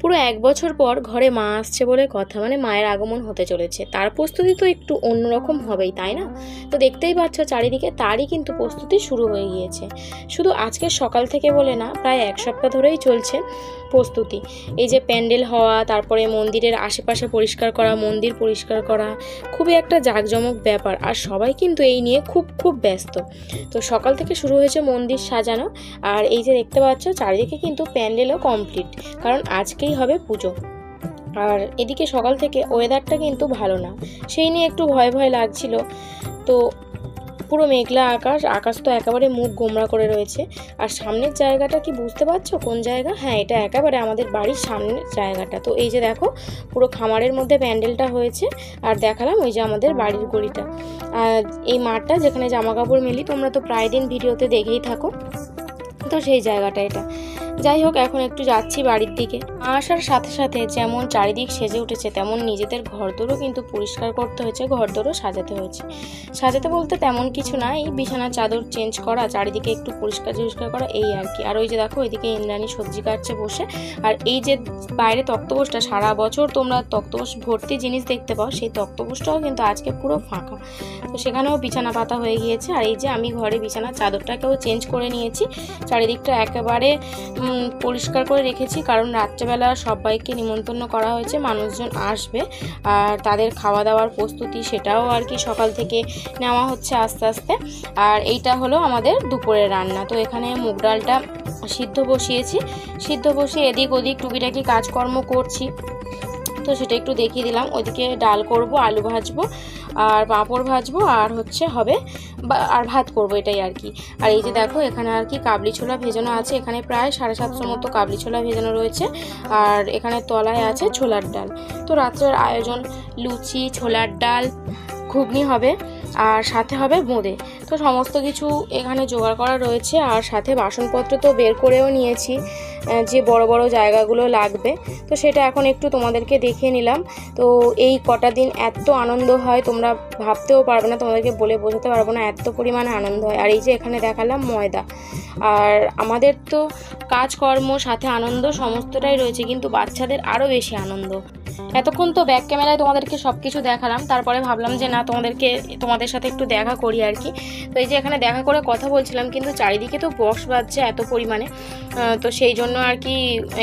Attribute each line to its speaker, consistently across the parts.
Speaker 1: পুরো 1 বছর পর ঘরে মা আসছে বলে কথা, মানে মায়ের আগমন হতে চলেছে। তার প্রস্তুতি তো একটু অন্যরকম হবেই, তাই না? তো দেখতেই পাচ্ছ চারিদিকে তারই কিন্তু প্রস্তুতি শুরু হয়ে গিয়েছে। শুধু আজকে সকাল থেকে বলে না, প্রায় 1 সপ্তাহ ধরেই চলছে প্রস্তুতি। এই যে প্যান্ডেল হওয়া, তারপরে মন্দিরের আশেপাশে পরিষ্কার করা, মন্দির পরিষ্কার করা, খুবই একটা জাঁকজমক ব্যাপার। আর সবাই কিন্তু এই নিয়ে খুব ব্যস্ত। তো সকাল থেকে শুরু হয়েছে মন্দির সাজানো। আর এই যে দেখতে পাচ্ছ চারিদিকে কিন্তু প্যান্ডেলও কমপ্লিট, কারণ আজকেই হবে পুজো। আর এদিকে সকাল থেকে ওয়েদারটা কিন্তু ভালো না, সেই নিয়ে একটু ভয় লাগছিল। তো পুরো মেঘলা আকাশ তো একেবারে মুখ গোমরা করে রয়েছে। আর সামনের জায়গাটা কি বুঝতে পারছো কোন জায়গা? হ্যাঁ, এটা একেবারে আমাদের বাড়ির সামনের জায়গাটা। তো এই যে দেখো পুরো খামারের মধ্যে প্যান্ডেলটা হয়েছে। আর দেখালাম ওই যে আমাদের বাড়ির গলিটা, এই মাঠটা যেখানে জামা কাপড় মেলি, তোমরা তো প্রায় দিন ভিডিওতে দেখেই থাকো। তো সেই জায়গাটা এটা। যাই হোক, এখন একটু যাচ্ছি বাড়ির দিকে। আসার সাথে সাথে যেমন চারিদিক সেজে উঠেছে, তেমন নিজেদের ঘরদোরও কিন্তু পরিষ্কার করতে হয়েছে, ঘরদোরও সাজাতে হয়েছে। সাজাতে বলতে তেমন কিছু না, এই বিছানার চাদর চেঞ্জ করা, চারিদিকে একটু পরিষ্কার করা, এই আর কি। আর ওই যে দেখো ওইদিকে ইন্দ্রাণী সবজি কাটছে বসে। আর এই যে বাইরে তক্তপোষটা, সারা বছর তোমরা তক্তপোষ ভর্তি জিনিস দেখতে পাও, সেই তক্তপোষটাও কিন্তু আজকে পুরো ফাঁকা। তো সেখানেও বিছানা পাতা হয়ে গিয়েছে। আর এই যে আমি ঘরে বিছানার চাদরটাকেও চেঞ্জ করে নিয়েছি, চারিদিকটা একেবারে পরিষ্কার করে রেখেছি, কারণ রাত্রেবেলা সবাইকে নিমন্ত্রণ করা হয়েছে, মানুষজন আসবে। আর তাদের খাওয়া দাওয়ার প্রস্তুতি, সেটাও আর কি সকাল থেকে নেওয়া হচ্ছে আস্তে আস্তে। আর এইটা হলো আমাদের দুপুরের রান্না। তো এখানে মুগ ডালটা সিদ্ধ বসিয়ে এদিক ওদিক টুকিটাকি কাজকর্ম করছি। তো সেটা একটু দেখিয়ে দিলাম। ওইদিকে ডাল করব, আলু ভাজবো, আর পাঁপড় ভাজবো, আর হবে আর ভাত করবো, এটাই আর কি। আর এই যে দেখো এখানে আর কি কাবলি ছোলা ভেজানো আছে, এখানে প্রায় 750 মতো কাবলি ছোলা ভেজানো রয়েছে। আর এখানে তলায় আছে ছোলার ডাল। তো রাত্রের আয়োজন লুচি, ছোলার ডাল, ঘুগনি হবে, আর সাথে হবে বোঁদে। তো সমস্ত কিছু এখানে জোগাড় করা রয়েছে। আর সাথে বাসনপত্র তো বের করেও নিয়েছি, যে বড় বড় জায়গাগুলো লাগবে। তো সেটা এখন একটু তোমাদেরকে দেখিয়ে নিলাম। তো এই কটা দিন এত আনন্দ হয় তোমরা ভাবতেও পারবে না, তোমাদেরকে বলে বোঝাতে পারবো না, এত পরিমাণে আনন্দ হয়। আর এই যে এখানে দেখালাম ময়দা। আর আমাদের তো কাজকর্ম সাথে আনন্দ সমস্তটাই রয়েছে, কিন্তু বাচ্চাদের আরও বেশি আনন্দ। এতক্ষণ তো ব্যাক ক্যামেরায় তোমাদেরকে সব কিছু দেখালাম, তারপরে ভাবলাম যে না তোমাদের সাথে একটু দেখা করি আর কি। তো এই যে এখানে দেখা করে কথা বলছিলাম, কিন্তু চারিদিকে তো বক্স বাজছে এত পরিমাণে, তো সেই জন্য আর কি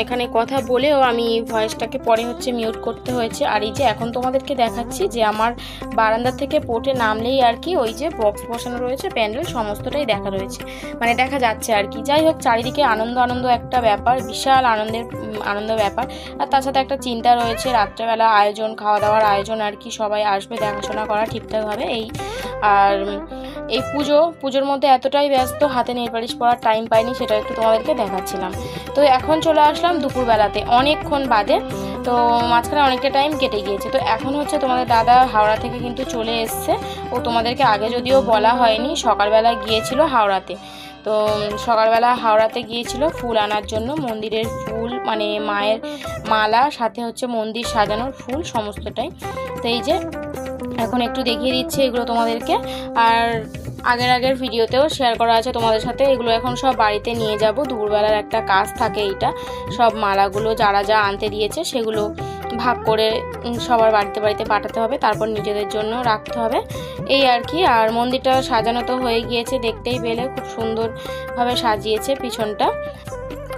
Speaker 1: এখানে কথা বলেও আমি ভয়েসটাকে পরে মিউট করতে হয়েছে। আর এই যে এখন তোমাদেরকে দেখাচ্ছি যে আমার বারান্দা থেকে পোর্টে নামলেই আর কি ওই যে বক্স বসানো রয়েছে, প্যান্ডেল সমস্তটাই দেখা যাচ্ছে আর কি। যাই হোক, চারিদিকে আনন্দ একটা ব্যাপার, বিশাল আনন্দ ব্যাপার। আর তার সাথে একটা চিন্তা রয়েছে, রাত্রেবেলা আয়োজন, খাওয়া দাওয়ার আয়োজন আর কি, সবাই আসবে দেখাশোনা করা ঠিকঠাকভাবে এই। আর এই পুজোর মধ্যে এতটাই ব্যস্ত, হাতে নেল পালিশ পরার টাইম পাইনি, সেটা একটু তোমাদেরকে দেখাচ্ছিলাম। তো এখন চলে আসলাম দুপুরবেলাতে, অনেকক্ষণ বাদে। তো মাঝখানে অনেকটা টাইম কেটে গিয়েছে। তো এখন তোমাদের দাদা হাওড়া থেকে কিন্তু চলে এসছে। ও তোমাদেরকে আগে যদিও বলা হয়নি, সকালবেলা গিয়েছিল হাওড়াতে। তো সকালবেলা হাওড়াতে গিয়েছিল ফুল আনার জন্য, মন্দিরের ফুল, মানে মায়ের মালা, সাথে মন্দির সাজানোর ফুল সমস্তটাই। তো এই যে এখন একটু দেখিয়ে দিচ্ছি এগুলো তোমাদেরকে। আর আগের ভিডিওতেও শেয়ার করা আছে তোমাদের সাথে। এগুলো এখন সব বাড়িতে নিয়ে যাব, দুপুরবেলার একটা কাজ থাকে এইটা। সব মালাগুলো যারা যা আনতে দিয়েছে সেগুলো ভাগ করে সবার বাড়িতে পাঠাতে হবে, তারপর নিজেদের জন্য রাখতে হবে, এই আর কি। আর মন্দিরটা সাজানো তো হয়ে গিয়েছে, দেখতেই পেলে খুব সুন্দরভাবে সাজিয়েছে পিছনটা।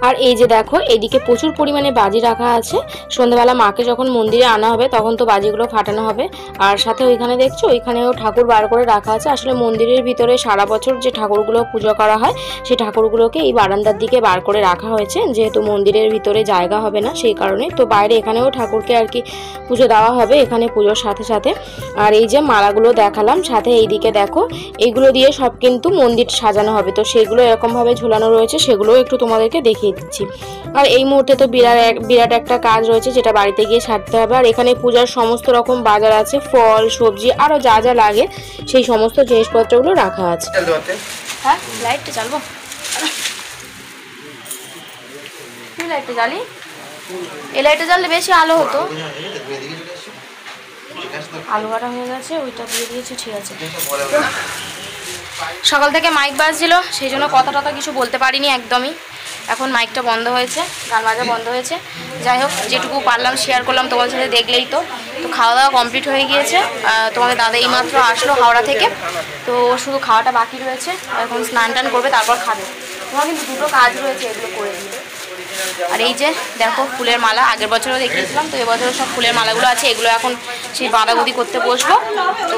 Speaker 1: আর এই যে দেখো এদিকে প্রচুর পরিমাণে বাজি রাখা আছে, সন্ধ্যাবেলা মাকে যখন মন্দিরে আনা হবে তখন তো বাজিগুলো ফাটানো হবে। আর সাথে ওইখানে দেখছো ওইখানেও ঠাকুর বার করে রাখা আছে। আসলে মন্দিরের ভিতরে সারা বছর যে ঠাকুরগুলো পুজো করা হয় সেই ঠাকুরগুলোকে এই বারান্দার দিকে বার করে রাখা হয়েছে, যেহেতু মন্দিরের ভিতরে জায়গা হবে না সেই কারণে। তো বাইরে এখানেও ঠাকুরকে আর কি পুজো দেওয়া হবে এখানে পুজোর সাথে সাথে। আর এই যে মালাগুলো দেখালাম, সাথে এইদিকে দেখো এইগুলো দিয়ে সব কিন্তু মন্দির সাজানো হবে। তো সেগুলো এরকমভাবে ঝোলানো রয়েছে, সেগুলোও একটু তোমাদেরকে দেখিয়ে দিচ্ছি। আর এই মুহূর্তে তো বিরাট একটা কাজ রয়েছে, যেটা বাড়িতে গিয়ে সারতে হবে। আর এখানে পূজার সমস্ত রকম বাজার আছে, ফল, সবজি, আরো যা যা লাগে সেই সমস্ত জিনিসপত্রগুলো রাখা আছে। হ্যাঁ, লাইটটা জ্বালবো, লাইটটা জ্বালি, এই লাইটটা জ্বাললে বেশি আলো হতো। আলু কাটা হয়ে গেছে, ওইটা দিয়ে দিয়েছি, ঠিক আছে। সকাল থেকে মাইক বাজছিল, সেই জন্য কথা কিছু বলতে পারিনি একদমই। এখন মাইকটা বন্ধ হয়েছে, গান বাজা বন্ধ হয়েছে। যাই হোক, যেটুকু পারলাম শেয়ার করলাম তোমাদের সাথে, দেখলেই তো। তো খাওয়া দাওয়া কমপ্লিট হয়ে গিয়েছে। তোমাদের দাদা এইমাত্র আসলো হাওড়া থেকে, তো শুধু খাওয়াটা বাকি রয়েছে। এখন স্নান টান করবে, তারপর খাবে। তোমার কিন্তু দুটো কাজ রয়েছে, এগুলো করে দিবে। আর এই যে দেখো ফুলের মালা, আগের বছরও দেখিয়েছিলাম, তো এবছরও সব ফুলের মালাগুলো আছে। এগুলো এখন সেই বাঁধাগুদি করতে বসবো। তো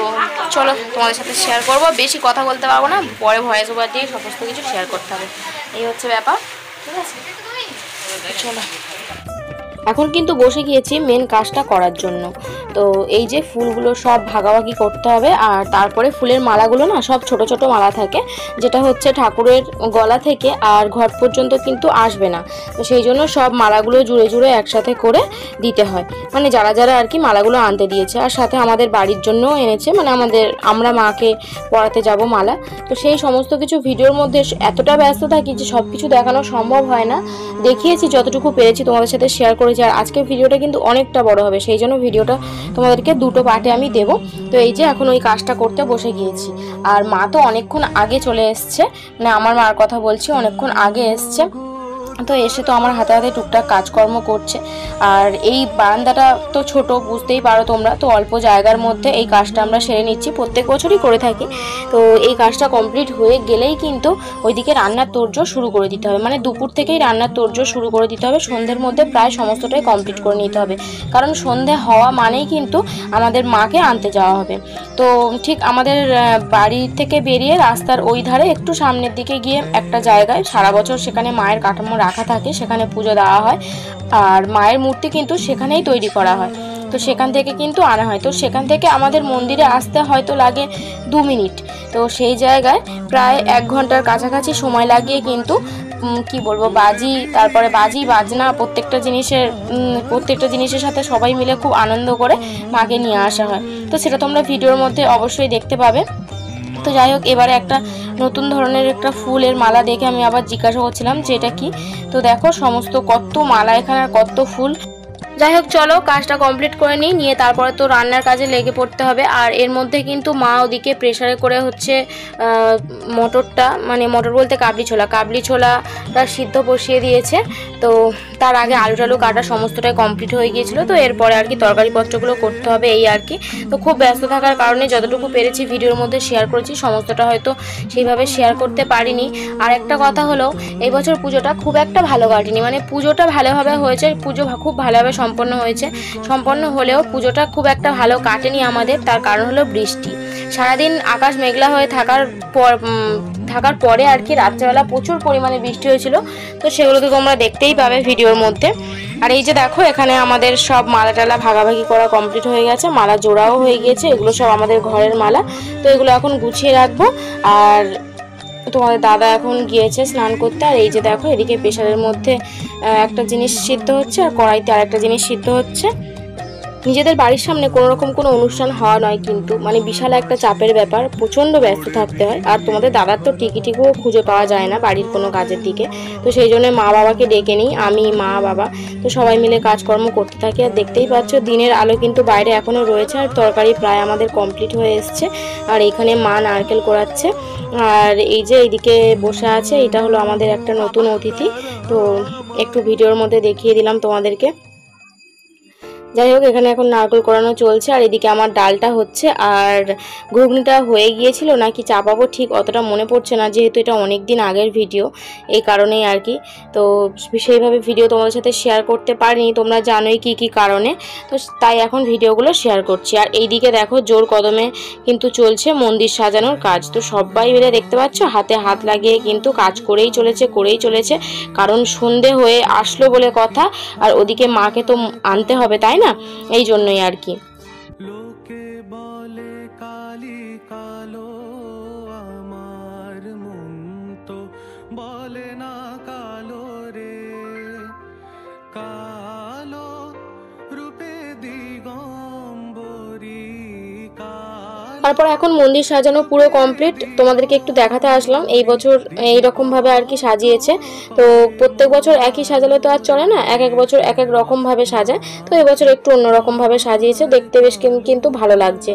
Speaker 1: চলো তোমাদের সাথে শেয়ার করবো, বেশি কথা বলতে পারবো না, পরে ভয়েস ওভার দিয়ে সমস্ত কিছু শেয়ার করতে হবে। এই হচ্ছে ব্যাপার, ঠিক আছে? চলো, এখন কিন্তু বসে গিয়েছি মেন কাজটা করার জন্য। তো এই যে ফুলগুলো সব ভাগাভাগি করতে হবে, আর তারপরে ফুলের মালাগুলো না সব ছোট ছোট মালা থাকে, যেটা হচ্ছে ঠাকুরের গলা থেকে আর ঘট পর্যন্ত কিন্তু আসবে না। তো সেই জন্য সব মালাগুলো জুড়ে জুড়ে একসাথে করে দিতে হয়, মানে যারা যারা আর কি মালাগুলো আনতে দিয়েছে। আর সাথে আমাদের বাড়ির জন্যও এনেছে, মানে আমরা মাকে পরাতে যাব মালা। তো সেই সমস্ত কিছু ভিডিওর মধ্যে এতটা ব্যস্ত থাকি যে সব কিছু দেখানো সম্ভব হয় না। দেখিয়েছি যতটুকু পেরেছি, তোমাদের সাথে শেয়ার করেছি। আর আজকের ভিডিওটা কিন্তু অনেকটা বড় হবে, সেই জন্য ভিডিওটা তোমাদেরকে দুটো পার্টে আমি দেবো। তো এই যে এখন ওই কাজটা করতে বসে গিয়েছি। আর মা তো অনেকক্ষণ আগে চলে এসছে, মানে আমার মার কথা বলছি, অনেকক্ষণ আগে এসছে। তো এসে তো আমার হাতে হাতে টুকটাক কাজকর্ম করছে। আর এই বারান্দাটা তো ছোট, বুঝতেই পারো তোমরা, তো অল্প জায়গার মধ্যে এই কাজটা আমরা সেরে নিচ্ছি, প্রত্যেক বছরই করে থাকি। তো এই কাজটা কমপ্লিট হয়ে গেলেই কিন্তু ওইদিকে রান্নার তোড়জোড় শুরু করে দিতে হবে, মানে দুপুর থেকেই রান্নার তোড়জোড় শুরু করে দিতে হবে। সন্ধ্যের মধ্যে প্রায় সমস্তটাই কমপ্লিট করে নিতে হবে, কারণ সন্ধে হওয়া মানেই কিন্তু আমাদের মাকে আনতে যাওয়া হবে। তো ঠিক আমাদের বাড়ি থেকে বেরিয়ে রাস্তার ওই ধারে একটু সামনের দিকে গিয়ে একটা জায়গায় সারা বছর সেখানে মায়ের কাঠামো রাখা থাকে, সেখানে পুজো দেওয়া হয়। আর মায়ের মূর্তি কিন্তু সেখানেই তৈরি করা হয়, তো সেখান থেকে কিন্তু আনা হয়। তো সেখান থেকে আমাদের মন্দিরে আসতে হয়তো লাগে 2 মিনিট। তো সেই জায়গায় প্রায় 1 ঘন্টার কাছাকাছি সময় লাগিয়ে কিন্তু কি বলবো, তারপরে বাজি বাজনা প্রত্যেকটা জিনিসের সাথে সবাই মিলে খুব আনন্দ করে মাকে নিয়ে আসা হয়। তো সেটা তোমরা ভিডিওর মধ্যে অবশ্যই দেখতে পাবে। তো যাই হোক, এবারে একটা নতুন ধরনের একটা ফুলের মালা দেখে আমি আবার জিজ্ঞাসা করছিলাম যে এটা কি। তো দেখো সমস্ত কত মালা এখানে, আর কত ফুল। যাই হোক, চলো কাজটা কমপ্লিট করে নিয়ে তারপরে তো রান্নার কাজে লেগে পড়তে হবে। আর এর মধ্যে কিন্তু মা ওদিকে প্রেসারে করে হচ্ছে মটরটা, মানে মটর বলতে কাবলি ছোলাটা সিদ্ধ বসিয়ে দিয়েছে। তো তার আগে আলু টালু কাটা সমস্তটাই কমপ্লিট হয়ে গিয়েছিলো। তো এরপরে আর কি তরকারিপত্রগুলো করতে হবে, এই আর কি। তো খুব ব্যস্ত থাকার কারণে যতটুকু পেরেছি ভিডিওর মধ্যে শেয়ার করেছি, সমস্তটা হয়তো সেইভাবে শেয়ার করতে পারিনি। আর একটা কথা হলো, এই বছর পুজোটা খুব একটা ভালো কাটেনি, মানে পুজোটা ভালোভাবে হয়েছে, পুজো খুব ভালোভাবে সম্পন্ন হলেও পুজোটা খুব একটা ভালো কাটেনি আমাদের। তার কারণ হলো বৃষ্টি। সারাদিন আকাশ মেঘলা হয়ে থাকার পরে আর কি রাত্রেবেলা প্রচুর পরিমাণে বৃষ্টি হয়েছিল। তো সেগুলো তো তোমরা দেখতেই পাবে ভিডিওর মধ্যে। আর এই যে দেখো, এখানে আমাদের সব মালা টালা ভাগাভাগি করা কমপ্লিট হয়ে গেছে, মালা জোড়াও হয়ে গিয়েছে। এগুলো সব আমাদের ঘরের মালা, তো এগুলো এখন গুছিয়ে রাখবো। আর তোমাদের দাদা এখন গিয়েছে স্নান করতে। আর এই যে দেখো, এদিকে প্রেসারের মধ্যে একটা জিনিস সিদ্ধ হচ্ছে, আর কড়াইতে আরেকটা জিনিস সিদ্ধ হচ্ছে। নিজেদের বাড়ির সামনে কোনো রকম কোনো অনুষ্ঠান হওয়া নয়, কিন্তু মানে বিশাল একটা চাপের ব্যাপার, প্রচণ্ড ব্যস্ত থাকতে হয়। আর তোমাদের দাদার তো টিকিটিকুও খুঁজে পাওয়া যায় না বাড়ির কোনো কাজের দিকে। তো সেই জন্য মা বাবাকে ডেকে নিই, আমি মা বাবা তো সবাই মিলে কাজকর্ম করতে থাকি। আর দেখতেই পাচ্ছ দিনের আলো কিন্তু বাইরে এখনও রয়েছে। আর তরকারি প্রায় আমাদের কমপ্লিট হয়ে এসছে। আর এখানে মা নারকেল কোড়াচ্ছে। আর এই যে এইদিকে বসে আছে, এটা হলো আমাদের একটা নতুন অতিথি। তো একটু ভিডিওর মধ্যে দেখিয়ে দিলাম তোমাদেরকে। যাই হোক, এখানে এখন নারকেল কোড়ানো চলছে। আর এদিকে আমার ডালটা হচ্ছে, আর ঘুগনিটা হয়ে গিয়েছিল নাকি চাপাবো ঠিক অতটা মনে পড়ছে না, যেহেতু এটা অনেক দিন আগের ভিডিও, এই কারণেই আর কি। তো সেইভাবে ভিডিও তোমাদের সাথে শেয়ার করতে পারিনি, তোমরা জানোই কি কারণে। তো তাই এখন ভিডিওগুলো শেয়ার করছি। আর এইদিকে দেখো জোর কদমে কিন্তু চলছে মন্দির সাজানোর কাজ। তো সবাই মিলে দেখতে পাচ্ছ হাতে হাত লাগিয়ে কিন্তু কাজ করেই চলেছে, কারণ সন্ধে হয়ে আসলো বলে কথা। আর ওদিকে মাকে তো আনতে হবে, তাই না? এই জন্যই আর কি।
Speaker 2: লোকে বলে কালি কালো, আমার মন তো বলে না কালো রে, কালো রূপে দিগম্বরী।
Speaker 1: তারপর এখন মন্দির সাজানো পুরো কমপ্লিট, তোমাদেরকে একটু দেখাতে আসলাম। এই বছর এইরকম ভাবে আর কি সাজিয়েছে। তো প্রত্যেক বছর একই সাজালে তো আর চলে না, এক এক বছর এক এক রকম ভাবে সাজায়। তো এবছর একটু অন্যরকম ভাবে সাজিয়েছে, দেখতে বেশ কিন্তু ভালো লাগছে।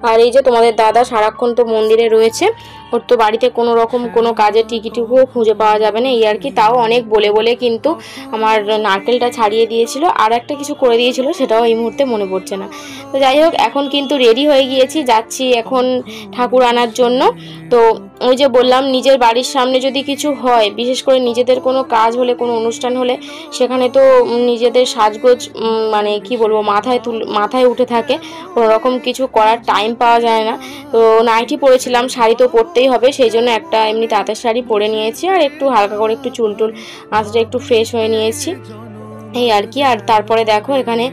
Speaker 1: আর এই যে তোমাদের দাদা সারাক্ষণ তো মন্দিরে রয়েছে, ওর তো বাড়িতে কোনো রকম কোনো কাজের টিকিটুকুও খুঁজে পাওয়া যাবে না এই আর কি। তাও অনেক বলে বলে কিন্তু আমার নারকেলটা ছাড়িয়ে দিয়েছিল, আর একটা কিছু করে দিয়েছিল সেটাও এই মুহূর্তে মনে পড়ছে না। তো যাই হোক, এখন কিন্তু রেডি হয়ে গিয়েছি, যাচ্ছি এখন ঠাকুর আনার জন্য। তো ওই যে বললাম, নিজের বাড়ির সামনে যদি কিছু হয়, বিশেষ করে নিজেদের কোনো কাজ হলে, কোনো অনুষ্ঠান হলে, সেখানে তো নিজেদের সাজগোজ মানে কি বলবো, মাথায় উঠে থাকে, কোনো রকম কিছু করার টাইম পাওয়া যায় না। তো নাইটি পরেছিলাম, শাড়ি তো পরতেই হবে, সেই জন্য একটা এমনি তাঁতের শাড়ি পরে নিয়েছি, আর একটু হালকা করে একটু চুল আঁচড়ে একটু ফ্রেশ হয়ে নিয়েছি এই আর কি। আর তারপরে দেখো এখানে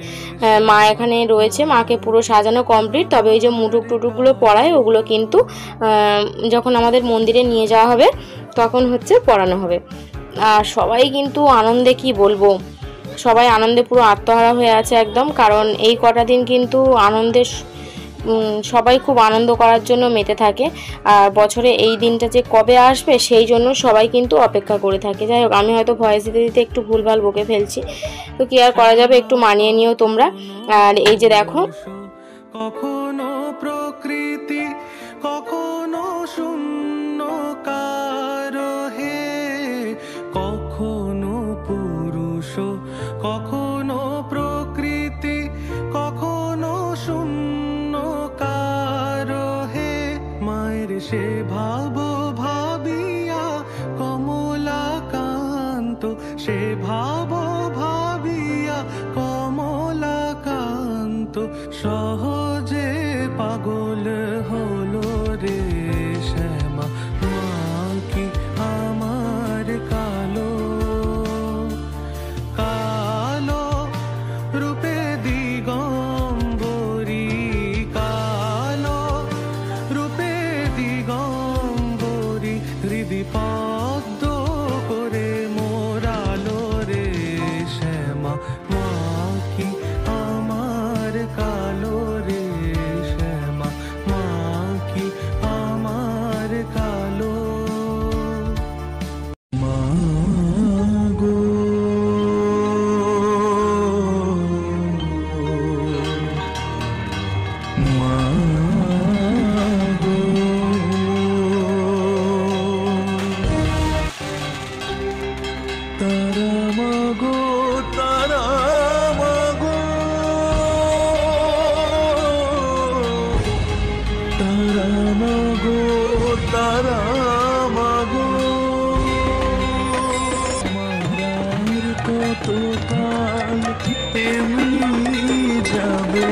Speaker 1: মা এখানে রয়েছে, মাকে পুরো সাজানো কমপ্লিট। তবে ওই যে মুটুক টুটুকগুলো পরায়, ওগুলো কিন্তু যখন আমাদের মন্দিরে নিয়ে যাওয়া হবে তখন হচ্ছে পরানো হবে। আর সবাই কিন্তু আনন্দে, কি বলবো, সবাই আনন্দে পুরো আত্মহারা হয়ে আছে একদম। কারণ এই কটা দিন কিন্তু আনন্দের, সবাই খুব আনন্দ করার জন্য মেতে থাকে। আর বছরে এই দিনটা যে কবে আসবে সেই জন্য সবাই কিন্তু অপেক্ষা করে থাকে। যাই হোক, আমি হয়তো ভয়েস দিতে দিতে একটু ভুলভাল বকে ফেলছি, তো কি আর করা যাবে, একটু মানিয়ে নিও তোমরা। আর এই যে দেখো,
Speaker 2: কখনো প্রকৃতি কখনো শূন্য কারহে, কখনো পুরুষ কখনো প্রকৃতি কখনো শূন্য কারহে। মায়ের সে ভাব ভাবিয়া কমলাকান্ত, সে ভাব ভাবিয়া কমলাকান্ত, সহজে পাগল হলো রে শ্যামা, মা কি আমার কালো কালো রূপে দিগম্বরী, কালো রূপে দিগম্বরী, হৃদি পদ্ম করে মোরালো রে শ্যামা, মা কি আমার কালো রে শ্যামা, মা কি আমার কালো। মা গো মা গো, তারা মা গো, তারা মা গো, তারা মা গো, তারা মা গো, মারার কত কাল এমনি যাবে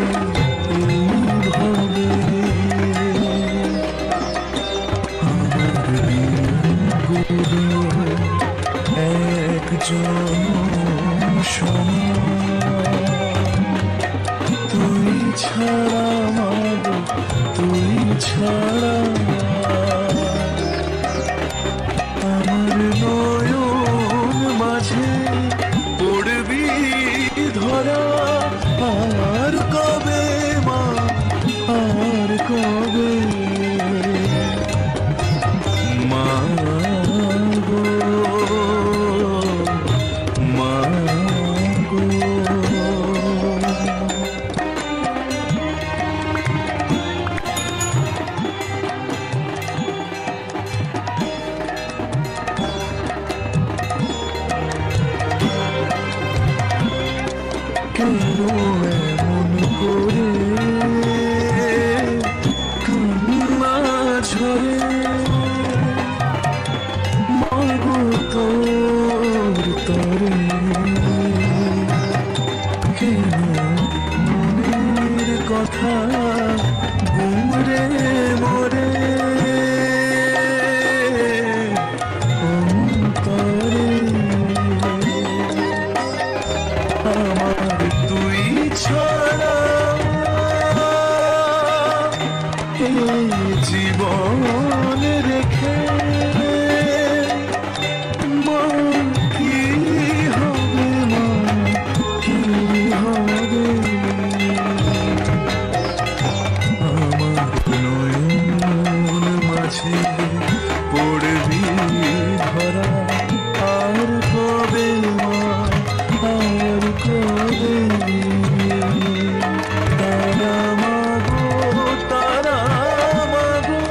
Speaker 2: এইভাবে, আমার গুরু একজন সমান, তুই ছাড়া মাগো, তুই ছাড়া আমার নয়ন মাঝে পড়বি ধরা, আর কবে মা, আর কবে মা গো, মা গো। কেন এমন করে কান্না ঝরে, মাগো তোর তরে, কেন মনের কথা গুমরে মরে অন্তরে, আমার তুই ছাড়া এই জীবন রেখে মা কি হবে, মা কি হবে, আমার নয়ন মাঝে পড়বি ধরা, আর কবে মা, আর কবে, তারা মা গো, তারা মা গো,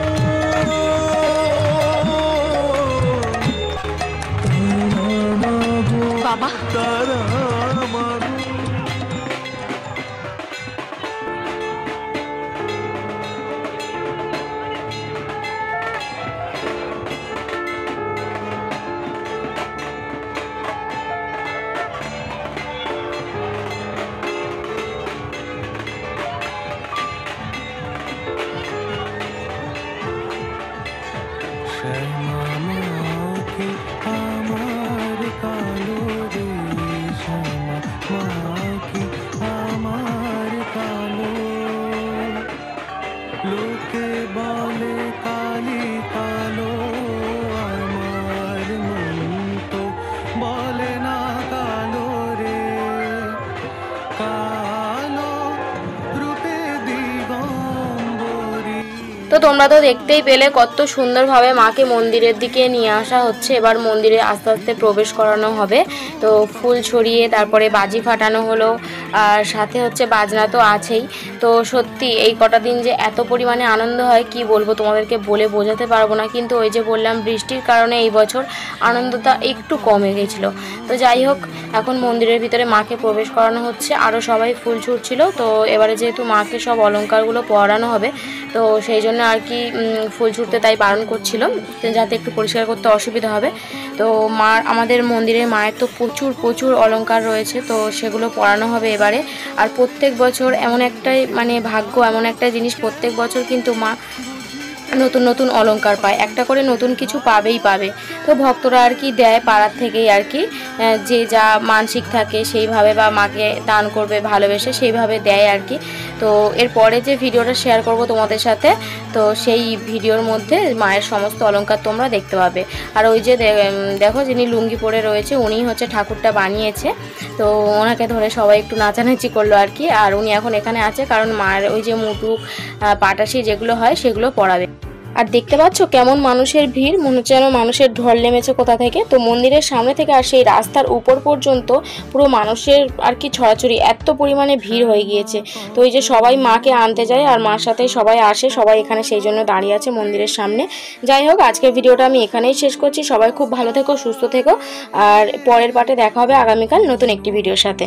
Speaker 2: কালো রূপে দিগম্বরী।
Speaker 1: তো তোমরা তো দেখতেই পেলে কত সুন্দরভাবে মাকে মন্দিরের দিকে নিয়ে আসা হচ্ছে। এবার মন্দিরে আস্তে আস্তে প্রবেশ করানো হবে। তো ফুল ছড়িয়ে তারপরে বাজি ফাটানো হলো, আর সাথে হচ্ছে বাজনা তো আছেই। তো সত্যি এই কটা দিন যে এত পরিমাণে আনন্দ হয় কি বলবো, তোমাদেরকে বলে বোঝাতে পারবো না। কিন্তু ওই যে বললাম, বৃষ্টির কারণে এই বছর আনন্দটা একটু কমে গেছিলো। তো যাই হোক, এখন মন্দিরের ভিতরে মাকে প্রবেশ করানো হচ্ছে, আরও সবাই ফুল ছুটছিল। তো এবারে যেহেতু মাকে সব অলংকারগুলো পরানো হবে, তো সেই জন্য আর কি ফুল ছুটতে তাই বারণ করছিল, যাতে একটু পরিষ্কার করতে অসুবিধা হবে। তো আমাদের মন্দিরে মায়ের তো প্রচুর প্রচুর অলংকার রয়েছে, তো সেগুলো পরানো হবে এবারে। আর প্রত্যেক বছর এমন একটাই মানে ভাগ্য, এমন একটা জিনিস, প্রত্যেক বছর কিন্তু মা নতুন নতুন অলংকার পায়, একটা করে নতুন কিছু পাবেই পাবে। তো ভক্তরা আর কি দেয় পাড়ার থেকেই আর কি, যে যা মানসিক থাকে সেইভাবে, বা মাকে দান করবে ভালোবেসে সেইভাবে দেয় আর কি। তো এরপরে যে ভিডিওটা শেয়ার করব তোমাদের সাথে, তো সেই ভিডিওর মধ্যে মায়ের সমস্ত অলংকার তোমরা দেখতে পাবে। আর ওই যে দেখো, যিনি লুঙ্গি পরে রয়েছে উনি হচ্ছে ঠাকুরটা বানিয়েছে। তো ওনাকে ধরে সবাই একটু নাচানাচি করলো আর কি। আর উনি এখন এখানে আছে কারণ মায়ের ওই যে মুটুক পাটাশি যেগুলো হয় সেগুলো পরাবে। আর দেখতে পাচ্ছ কেমন মানুষের ভিড়, মনে হচ্ছে যেন মানুষের ঢল নেমেছে কোথা থেকে। তো মন্দিরের সামনে থেকে আর সেই রাস্তার উপর পর্যন্ত পুরো মানুষের আর কি ছড়াছড়ি, এত পরিমাণে ভিড় হয়ে গিয়েছে। তো এই যে সবাই মাকে আনতে যায় আর মার সাথে সবাই আসে, সবাই এখানে সেই জন্য দাঁড়িয়ে আছে মন্দিরের সামনে। যাই হোক, আজকের ভিডিওটা আমি এখানেই শেষ করছি। সবাই খুব ভালো থেকো, সুস্থ থেকো, আর পরের পার্টে দেখা হবে আগামীকাল নতুন একটি ভিডিওর সাথে।